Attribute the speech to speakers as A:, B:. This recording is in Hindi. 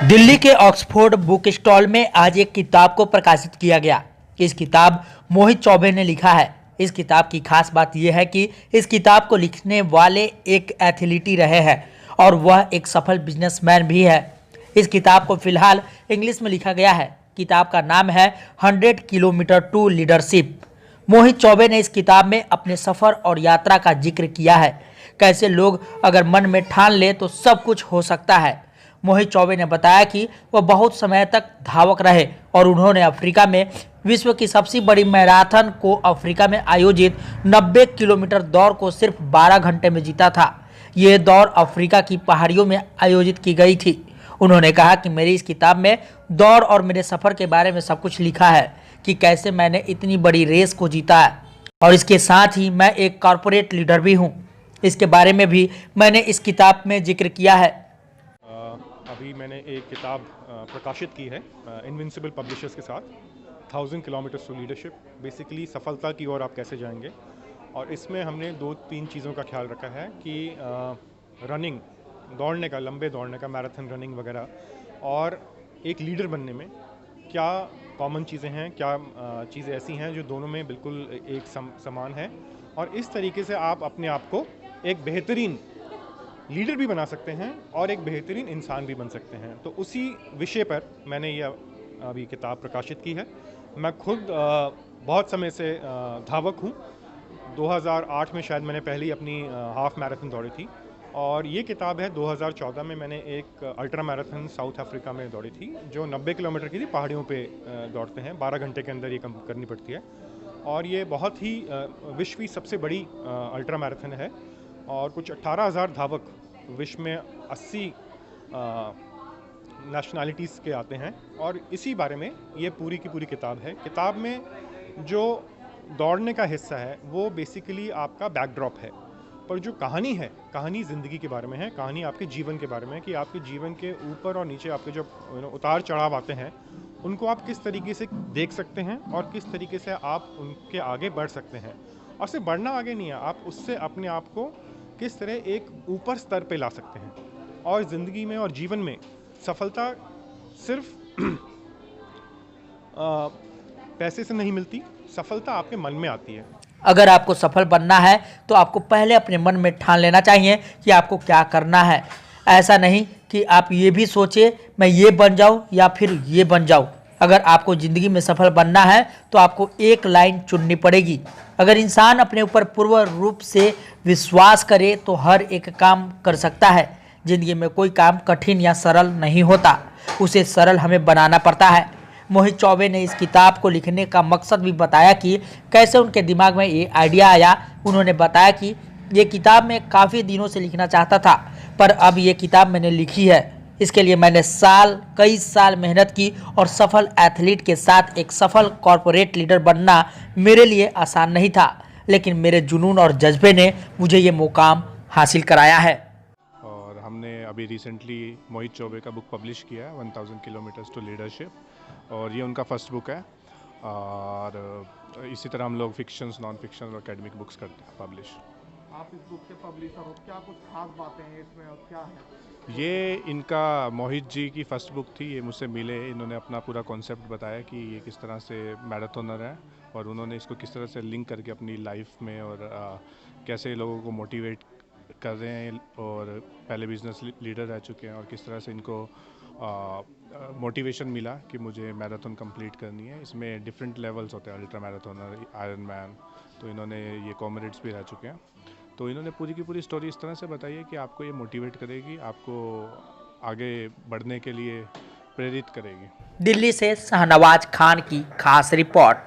A: दिल्ली के ऑक्सफोर्ड बुक स्टॉल में आज एक किताब को प्रकाशित किया गया। इस किताब मोहित चौबे ने लिखा है। इस किताब की खास बात यह है कि इस किताब को लिखने वाले एक एथलीट रहे हैं और वह एक सफल बिजनेसमैन भी है। इस किताब को फिलहाल इंग्लिश में लिखा गया है। किताब का नाम है 100 किलोमीटर टू लीडरशिप। मोहित चौबे ने इस किताब में अपने सफर और यात्रा का जिक्र किया है। कैसे लोग अगर मन में ठान ले तो सब कुछ हो सकता है। मोहित चौबे ने बताया कि वह बहुत समय तक धावक रहे और उन्होंने अफ्रीका में विश्व की सबसे बड़ी मैराथन को अफ्रीका में आयोजित 90 किलोमीटर दौड़ को सिर्फ 12 घंटे में जीता था। ये दौड़ अफ्रीका की पहाड़ियों में आयोजित की गई थी। उन्होंने कहा कि मेरी इस किताब में दौड़ और मेरे सफ़र के बारे में सब कुछ लिखा है कि कैसे मैंने इतनी बड़ी रेस को जीता है और इसके साथ ही मैं एक कॉरपोरेट लीडर भी हूँ। इसके बारे में भी मैंने इस किताब में जिक्र किया है।
B: अभी मैंने एक किताब प्रकाशित की है इनविंसिबल पब्लिशर्स के साथ, 1000 किलोमीटर्स टू लीडरशिप। बेसिकली सफलता की ओर आप कैसे जाएंगे, और इसमें हमने 2-3 चीज़ों का ख्याल रखा है कि रनिंग, दौड़ने का, लंबे दौड़ने का, मैराथन रनिंग वगैरह, और एक लीडर बनने में क्या कॉमन चीज़ें हैं, क्या चीज़ें ऐसी हैं जो दोनों में बिल्कुल एक समान है, और इस तरीके से आप अपने आप को एक बेहतरीन लीडर भी बना सकते हैं और एक बेहतरीन इंसान भी बन सकते हैं। तो उसी विषय पर मैंने ये अभी किताब प्रकाशित की है। मैं खुद बहुत समय से धावक हूँ। 2008 में शायद मैंने पहली अपनी हाफ मैराथन दौड़ी थी, और ये किताब है 2014 में मैंने एक अल्ट्रा मैराथन साउथ अफ्रीका में दौड़ी थी, जो 90 किलोमीटर की थी। पहाड़ियों पे दौड़ते हैं, 12 घंटे के अंदर ये करनी पड़ती है, और ये बहुत ही विश्व की सबसे बड़ी अल्ट्रा मैराथन है, और कुछ 18,000 धावक विश्व में 80 नेशनैलिटीज़ के आते हैं, और इसी बारे में ये पूरी की पूरी किताब है। किताब में जो दौड़ने का हिस्सा है वो बेसिकली आपका बैकड्रॉप है, पर जो कहानी है, कहानी ज़िंदगी के बारे में है, कहानी आपके जीवन के बारे में है कि आपके जीवन के ऊपर और नीचे आपके जो उतार चढ़ाव आते हैं उनको आप किस तरीके से देख सकते हैं और किस तरीके से आप उनके आगे बढ़ सकते हैं। और सिर्फ बढ़ना आगे नहीं है, आप उससे अपने आप को किस तरह एक ऊपर स्तर पे ला सकते हैं। और ज़िंदगी में और जीवन में सफलता सिर्फ पैसे से नहीं मिलती, सफलता आपके मन में आती है।
A: अगर आपको सफल बनना है तो आपको पहले अपने मन में ठान लेना चाहिए कि आपको क्या करना है। ऐसा नहीं कि आप ये भी सोचे मैं ये बन जाऊं या फिर ये बन जाऊं। अगर आपको ज़िंदगी में सफल बनना है तो आपको एक लाइन चुननी पड़ेगी। अगर इंसान अपने ऊपर पूर्ण रूप से विश्वास करे तो हर एक काम कर सकता है। ज़िंदगी में कोई काम कठिन या सरल नहीं होता, उसे सरल हमें बनाना पड़ता है। मोहित चौबे ने इस किताब को लिखने का मकसद भी बताया कि कैसे उनके दिमाग में ये आइडिया आया। उन्होंने बताया कि ये किताब मैं काफ़ी दिनों से लिखना चाहता था, पर अब ये किताब मैंने लिखी है। इसके लिए मैंने कई साल मेहनत की, और सफल एथलीट के साथ एक सफल कॉरपोरेट लीडर बनना मेरे लिए आसान नहीं था, लेकिन मेरे जुनून और जज्बे ने मुझे ये मुकाम हासिल कराया है।
B: और हमने अभी रिसेंटली मोहित चौबे का बुक पब्लिश किया है, 1000 किलोमीटर्स टू लीडरशिप, और ये उनका फर्स्ट बुक है। और इसी तरह हम लोग फिक्शंस, नॉन फिक्शन और एकेडमिक बुक्स करते हैं पब्लिश।
C: आप इस बुक के पब्लिशर हो, क्या कुछ खास बातें हैं इसमें और क्या है?
B: ये इनका मोहित जी की फर्स्ट बुक थी। ये मुझसे मिले, इन्होंने अपना पूरा कॉन्सेप्ट बताया कि ये किस तरह से मैराथनर है, और उन्होंने इसको किस तरह से लिंक करके अपनी लाइफ में, और कैसे लोगों को मोटिवेट कर रहे हैं, और पहले बिजनेस लीडर रह चुके हैं, और किस तरह से इनको मोटिवेशन मिला कि मुझे मैराथन कंप्लीट करनी है। इसमें डिफरेंट लेवल्स होते हैं, अल्ट्रा मैराथनर, आयरन मैन, तो इन्होंने ये कॉमरेड्स भी रह चुके हैं। तो इन्होंने पूरी की पूरी स्टोरी इस तरह से बताई है कि आपको ये मोटिवेट करेगी, आपको आगे बढ़ने के लिए प्रेरित करेगी।
A: दिल्ली से शाहनवाज खान की खास रिपोर्ट।